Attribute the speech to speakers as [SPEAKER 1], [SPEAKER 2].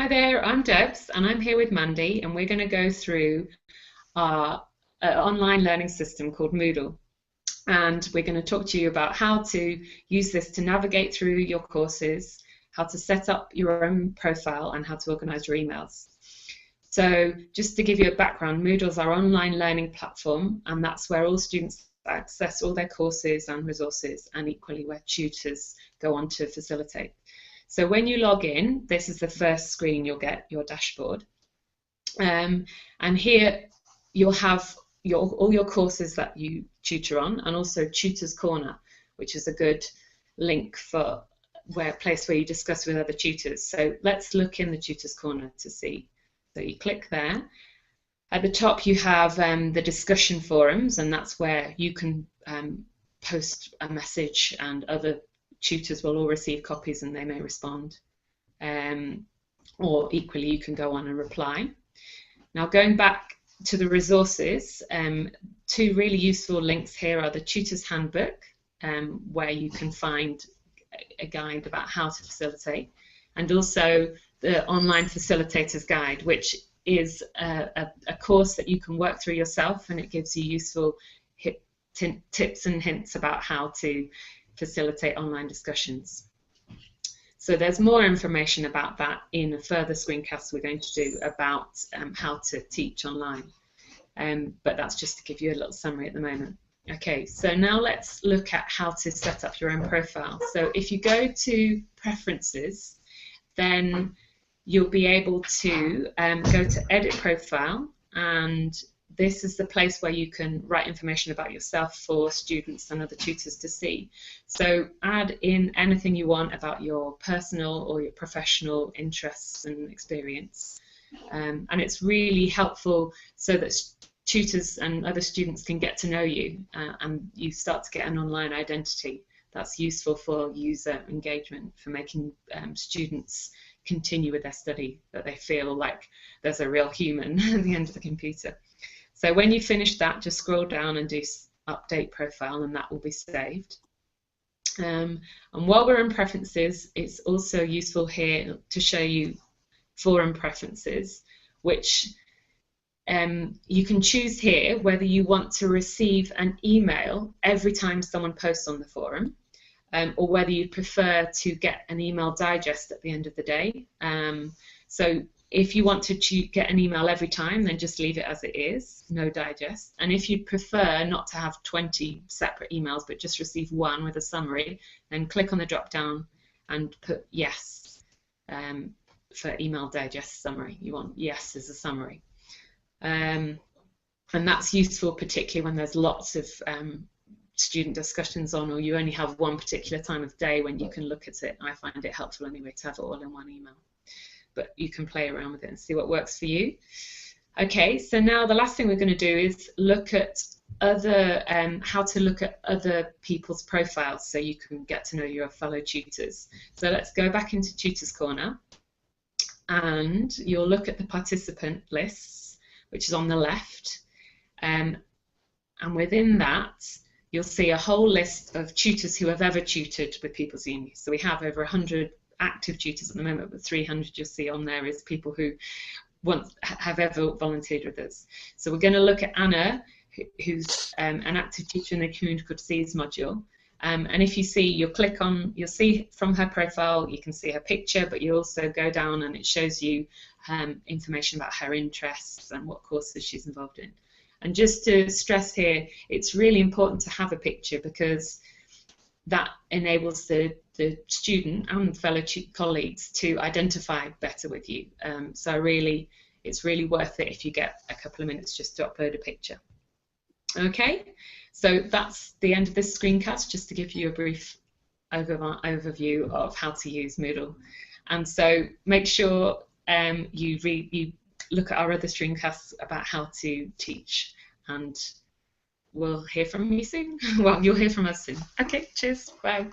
[SPEAKER 1] Hi there, I'm Debs and I'm here with Mandy, and we're going to go through our online learning system called Moodle. And we're going to talk to you about how to use this to navigate through your courses, how to set up your own profile, and how to organize your emails. So just to give you a background, Moodle is our online learning platform, and that's where all students access all their courses and resources, and equally where tutors go on to facilitate. So when you log in, this is the first screen you'll get, your dashboard. And here you'll have all your courses that you tutor on, and also Tutors Corner, which is a good link for a place where you discuss with other tutors. So let's look in the Tutors Corner to see. So you click there. At the top you have the discussion forums, and that's where you can post a message, and other tutors will all receive copies and they may respond. Or equally you can go on and reply. Now going back to the resources, two really useful links here are the Tutor's Handbook, where you can find a guide about how to facilitate, and also the Online Facilitator's Guide, which is a course that you can work through yourself, and it gives you useful tips and hints about how to facilitate online discussions. So there's more information about that in a further screencast we're going to do about how to teach online. But that's just to give you a little summary at the moment. Okay, so now let's look at how to set up your own profile. So if you go to Preferences, then you'll be able to go to Edit Profile, and this is the place where you can write information about yourself for students and other tutors to see. So add in anything you want about your personal or your professional interests and experience. And it's really helpful so that tutors and other students can get to know you, and you start to get an online identity. That's useful for user engagement, for making students continue with their study, that they feel like there's a real human at the end of the computer. So when you finish that, just scroll down and do Update Profile, and that will be saved. And while we're in Preferences, it's also useful here to show you Forum Preferences, which you can choose here whether you want to receive an email every time someone posts on the forum, or whether you prefer to get an email digest at the end of the day. So if you want to get an email every time, then just leave it as it is, no digest. And if you prefer not to have 20 separate emails but just receive one with a summary, then click on the drop down and put yes for email digest summary. You want yes as a summary. And that's useful particularly when there's lots of student discussions on, or you only have one particular time of day when you can look at it. I find it helpful anyway to have it all in one email. But you can play around with it and see what works for you. Okay, so now the last thing we're going to do is look at other, how to look at other people's profiles so you can get to know your fellow tutors. So let's go back into Tutors Corner, and you'll look at the participant lists, which is on the left, and within that you'll see a whole list of tutors who have ever tutored with People's Uni. So we have over 100 active tutors at the moment, but 300 you'll see on there is people who have ever volunteered with us. So we're going to look at Anna, who's an active teacher in the Community Good Disease module. And if you see, you'll see from her profile, you can see her picture, but you also go down and it shows you information about her interests and what courses she's involved in. And just to stress here, it's really important to have a picture, because that enables the student and fellow colleagues to identify better with you. So really, it's really worth it if you get a couple of minutes just to upload a picture. Okay, so that's the end of this screencast, just to give you a brief overview of how to use Moodle. And so make sure you look at our other screencasts about how to teach, and we'll hear from you soon. Well, you'll hear from us soon. Okay, cheers, bye.